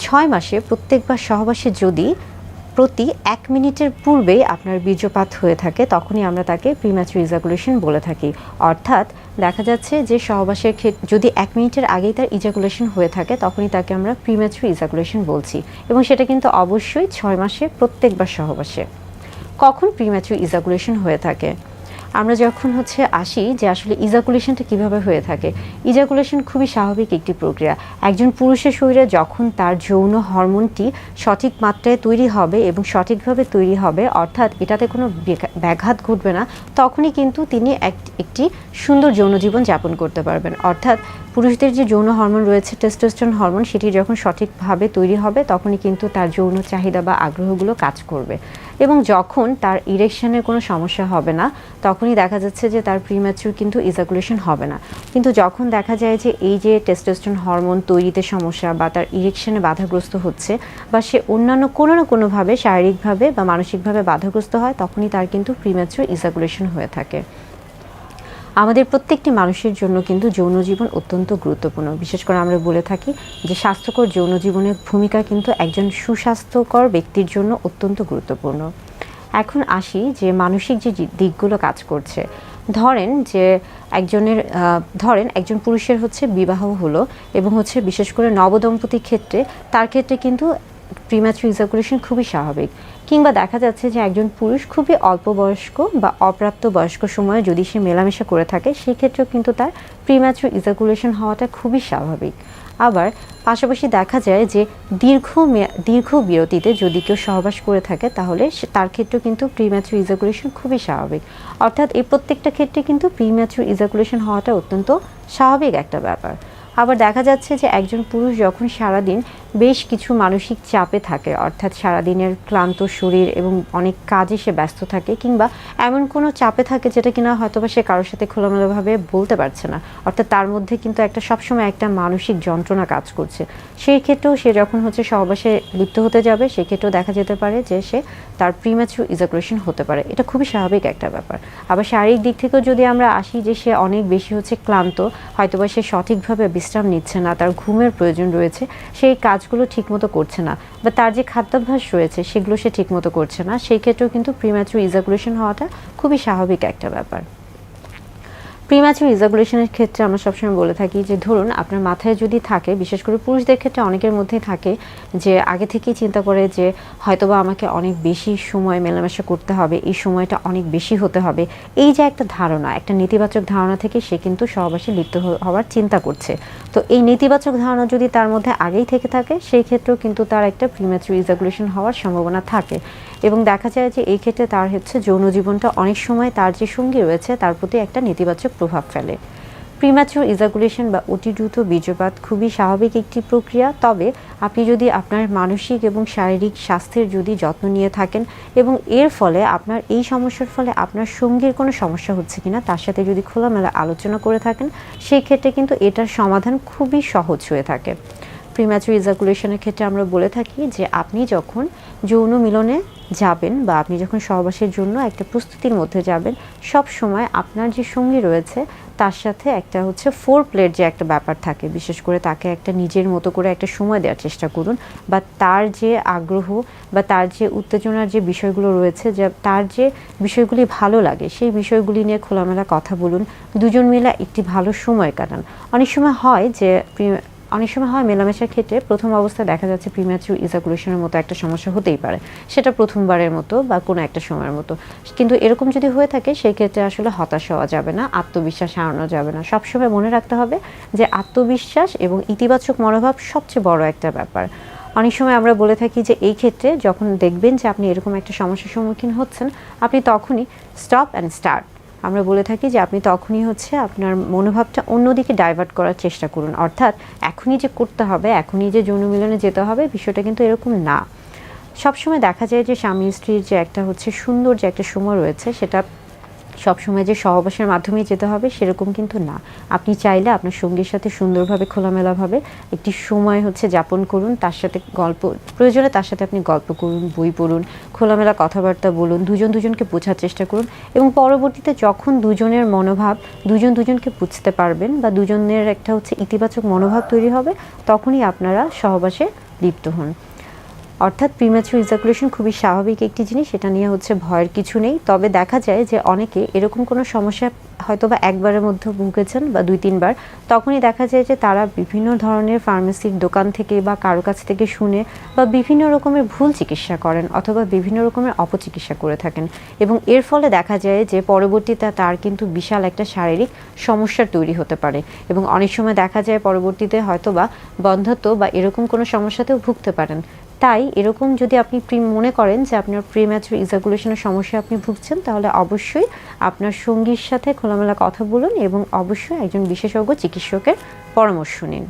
6 মাসে প্রত্যেকবার সহবাসে যদি প্রতি 1 মিনিটের পূর্বেই আপনার বীর্যপাত হয়ে থাকে তখনই আমরা তাকে প্রিম্যাচুর ইজাকুলেশন বলে থাকি। অর্থাৎ দেখা যাচ্ছে যে সহবাসের ক্ষেত্রে যদি 1 মিনিটের আগেই তার ইজাকুলেশন হয়ে থাকে তখনই তাকে আমরা প্রিম্যাচুর ইজাকুলেশন বলছি, এবং সেটা কিন্তু অবশ্যই 6 মাসে প্রত্যেকবার সহবাসে। কখন প্রিম্যাচুর ইজাকুলেশন হয়ে থাকে? আমরা যখন আসি যে আসলে ইজাকুলেশনটা কিভাবে হয়ে থাকে। ইজাকুলেশন খুবই স্বাভাবিক একটি প্রক্রিয়া। একজন পুরুষের শরীরে যখন তার যৌন হরমোনটি সঠিক মাত্রায় তৈরি হবে এবং সঠিকভাবে তৈরি হবে, অর্থাৎ এটাতে কোনো ব্যাঘাত ঘটবে না, তখনই কিন্তু তিনি একটি সুন্দর যৌন জীবন যাপন করতে পারবেন। অর্থাৎ পুরুষদের যে যৌন হরমোন রয়েছে টেস্টোস্টেরন হরমোন, সেটি যখন সঠিকভাবে তৈরি হবে তখনই কিন্তু তার যৌন চাহিদা বা আগ্রহগুলো কাজ করবে, এবং যখন তার ইরেকশনের কোনো সমস্যা হবে না তখনই দেখা যাচ্ছে যে তার প্রিম্যাচুর কিন্তু ইজাকুলেশন হবে না। কিন্তু যখন দেখা যায় যে এই যে টেস্টোস্টেরন হরমোন তৈরিতে সমস্যা বা তার ইরেকশনে বাধাগ্রস্ত হচ্ছে বা সে অন্যান্য কোনো না কোনোভাবে শারীরিকভাবে বা মানসিকভাবে বাধাগ্রস্ত হয়, তখনই তার কিন্তু প্রিম্যাচুর ইজাকুলেশন হয়ে থাকে। আমাদের প্রত্যেকটি মানুষের জন্য কিন্তু যৌন জীবন অত্যন্ত গুরুত্বপূর্ণ। বিশেষ করে আমরা বলে থাকি যে স্বাস্থ্যকর যৌন জীবনের ভূমিকা কিন্তু একজন সুস্বাস্থ্যকর ব্যক্তির জন্য অত্যন্ত গুরুত্বপূর্ণ। এখন আসি যে মানসিক যে দিকগুলো কাজ করছে। ধরেন একজন পুরুষের বিবাহ হলো এবং বিশেষ করে নবদম্পতির ক্ষেত্রে তার ক্ষেত্রে কিন্তু প্রিম্যাচুর ইজাকুলেশন খুবই স্বাভাবিক। কিংবা দেখা যাচ্ছে যে একজন পুরুষ খুবই অল্প বয়স্ক বা অপ্রাপ্ত বয়স্ক সময়ে যদি সে মেলামেশা করে থাকে, সেক্ষেত্রেও কিন্তু তার প্রিম্যাচুর ইজাকুলেশন হওয়াটা খুবই স্বাভাবিক। আবার পাশাপাশি দেখা যায় যে দীর্ঘ বিরতিতে যদি কেউ সহবাস করে থাকে তাহলে তার ক্ষেত্রেও কিন্তু প্রিম্যাচুর ইজাকুলেশন খুবই স্বাভাবিক। অর্থাৎ এই প্রত্যেকটা ক্ষেত্রে কিন্তু প্রিম্যাচুর ইজাকুলেশন হওয়াটা অত্যন্ত স্বাভাবিক একটা ব্যাপার। আবার দেখা যাচ্ছে যে একজন পুরুষ যখন সারাদিন বেশ কিছু মানসিক চাপে থাকে, অর্থাৎ সারাদিনের ক্লান্ত শরীর এবং অনেক কাজে সে ব্যস্ত থাকে, কিংবা এমন কোনো চাপে থাকে যেটা কিনা হয়তোবা সে কারোর সাথে খোলামেলাভাবে বলতে পারছে না, অর্থাৎ তার মধ্যে কিন্তু সবসময় একটা মানসিক যন্ত্রণা কাজ করছে, সেই ক্ষেত্রেও সে যখন সহবাসে লিপ্ত হতে যাবে সেক্ষেত্রেও দেখা যেতে পারে যে সে তার প্রিম্যাচুর ইজাকুলেশন হতে পারে। এটা খুবই স্বাভাবিক একটা ব্যাপার। আবার শারীরিক দিক থেকেও যদি আমরা আসি যে সে অনেক বেশি ক্লান্ত, হয়তোবা সে সঠিকভাবে বিশ্রাম নিচ্ছে না, তার ঘুমের প্রয়োজন রয়েছে, সেই কাজগুলো ঠিকমতো করছে না, বা তার যে খাদ্যাভ্যাস রয়েছে সেগুলো সে ঠিকমতো করছে না, সেই ক্ষেত্রেও কিন্তু প্রিম্যাচুর ইজাকুলেশন হওয়াটা খুবই স্বাভাবিক একটা ব্যাপার। প্রিম্যাচুর ইজাকুলেশনের ক্ষেত্রে আমরা সবসময় বলে থাকি যে ধরুন আপনার মাথায় যদি থাকে, বিশেষ করে পুরুষদের ক্ষেত্রে অনেকের মধ্যেই থাকে যে আগে থেকেই চিন্তা করে যে হয়তোবা আমাকে অনেক বেশি সময় মেলামেশা করতে হবে, এই সময়টা অনেক বেশি হতে হবে, এই যে একটা ধারণা, একটা নেতিবাচক ধারণা থেকে সে কিন্তু সহবাসে লিপ্ত হওয়ার চিন্তা করছে। তো এই নেতিবাচক ধারণা যদি তার মধ্যে আগেই থেকে থাকে, সেই ক্ষেত্রেও কিন্তু তার একটা প্রিম্যাচুর ইজাকুলেশন হওয়ার সম্ভাবনা থাকে, এবং দেখা যায় যে এই ক্ষেত্রে তার যৌন জীবনটা অনেক সময় তার যে সঙ্গী রয়েছে তার প্রতি একটা নেতিবাচক প্রভাব ফেলে। প্রিম্যাচুর ইজাকুলেশন বা অতি দ্রুত বীর্যপাত খুবই স্বাভাবিক একটি প্রক্রিয়া। তবে আপনি যদি আপনার মানসিক এবং শারীরিক স্বাস্থ্যের যদি যত্ন নিয়ে থাকেন এবং এর ফলে আপনার এই সমস্যার ফলে আপনার সঙ্গীর কোনো সমস্যা হচ্ছে কিনা তার সাথে যদি খোলামেলা আলোচনা করে থাকেন, সেই ক্ষেত্রে কিন্তু এটার সমাধান খুবই সহজ হয়ে থাকে। প্রিম্যাচুর ইজাকুলেশনের ক্ষেত্রে আমরা বলে থাকি যে আপনি যখন যৌন মিলনে যাবেন বা আপনি যখন সহবাসের জন্য একটা প্রস্তুতির মধ্যে যাবেন, সব সময় আপনার যে সঙ্গী রয়েছে তার সাথে একটা ফোর প্লের যে একটা ব্যাপার থাকে, বিশেষ করে তাকে একটা নিজের মতো করে একটা সময় দেওয়ার চেষ্টা করুন, বা তার যে আগ্রহ বা তার যে উত্তেজনার যে বিষয়গুলো রয়েছে, যে তার যে বিষয়গুলি ভালো লাগে সেই বিষয়গুলি নিয়ে খোলামেলা কথা বলুন, দুজন মিলে একটি ভালো সময় কাটান। অনেক সময় হয় মেলামেশার ক্ষেত্রে প্রথম অবস্থায় দেখা যাচ্ছে প্রিম্যাচুর ইজাকুলেশনের মতো একটা সমস্যা হতেই পারে, সেটা প্রথমবারের মতো বা কোনো একটা সময়ের মতো, কিন্তু এরকম যদি হয়ে থাকে সেই ক্ষেত্রে আসলে হতাশ হওয়া যাবে না, আত্মবিশ্বাস হারানো যাবে না। সবসময় মনে রাখতে হবে যে আত্মবিশ্বাস এবং ইতিবাচক মনোভাব সবচেয়ে বড় একটা ব্যাপার। অনেক সময় আমরা বলে থাকি যে এই ক্ষেত্রে যখন দেখবেন যে আপনি এরকম একটা সমস্যার সম্মুখীন হচ্ছেন, আপনি তখনই স্টপ অ্যান্ড স্টার্ট, আমরা বলে থাকি যে আপনি তখনই আপনার মনোভাবটা অন্যদিকে ডাইভার্ট করার চেষ্টা করুন। অর্থাৎ এখনই যে করতে হবে, এখনই যে যৌন মিলনে যেতে হবে, বিষয়টা কিন্তু এরকম না। সবসময় দেখা যায় যে স্বামী স্ত্রীর যে একটা সুন্দর যে একটা সময় রয়েছে, সেটা সবসময় যে সহবাসের মাধ্যমেই যেতে হবে সেরকম কিন্তু না। আপনি চাইলে আপনার সঙ্গীর সাথে সুন্দরভাবে খোলামেলাভাবে একটি সময় যাপন করুন, তার সাথে প্রয়োজনে তার সাথে আপনি গল্প করুন, বই পড়ুন, খোলামেলা কথাবার্তা বলুন, দুজনকে বোঝার চেষ্টা করুন, এবং পরবর্তীতে যখন দুজনের মনোভাব দুজনকে বুঝতে পারবেন বা দুজনের একটা ইতিবাচক মনোভাব তৈরি হবে, তখনই আপনারা সহবাসে লিপ্ত হন। অর্থাৎ প্রিম্যাচুর ইজাকুলেশন খুবই স্বাভাবিক একটি জিনিস, এটা নিয়ে ভয়ের কিছু নেই। তবে দেখা যায় যে অনেকে এরকম কোনো সমস্যা হয়তো বা একবারের মধ্যে ভুগেছেন বা 2-3 বার, তখনই দেখা যায় যে তারা বিভিন্ন ধরনের ফার্মেসির দোকান থেকে বা কারো কাছ থেকে শুনে বা বিভিন্ন রকমের ভুল চিকিৎসা করেন অথবা বিভিন্ন রকমের অপচিকিৎসা করে থাকেন, এবং এর ফলে দেখা যায় যে পরবর্তীতে তার কিন্তু বিশাল একটা শারীরিক সমস্যার তৈরি হতে পারে, এবং অনেক সময় দেখা যায় পরবর্তীতে হয়তো বা বন্ধ্যাত্ব বা এরকম কোনো সমস্যাতেও ভুগতে পারেন। তাই এরকম যদি আপনি মনে করেন যে আপনার প্রিম্যাচুর ইজাকুলেশনের সমস্যা আপনি ভুগছেন, তাহলে অবশ্যই আপনার সঙ্গীর সাথে খোলামেলা কথা বলুন এবং অবশ্যই একজন বিশেষজ্ঞ চিকিৎসকের পরামর্শ নিন।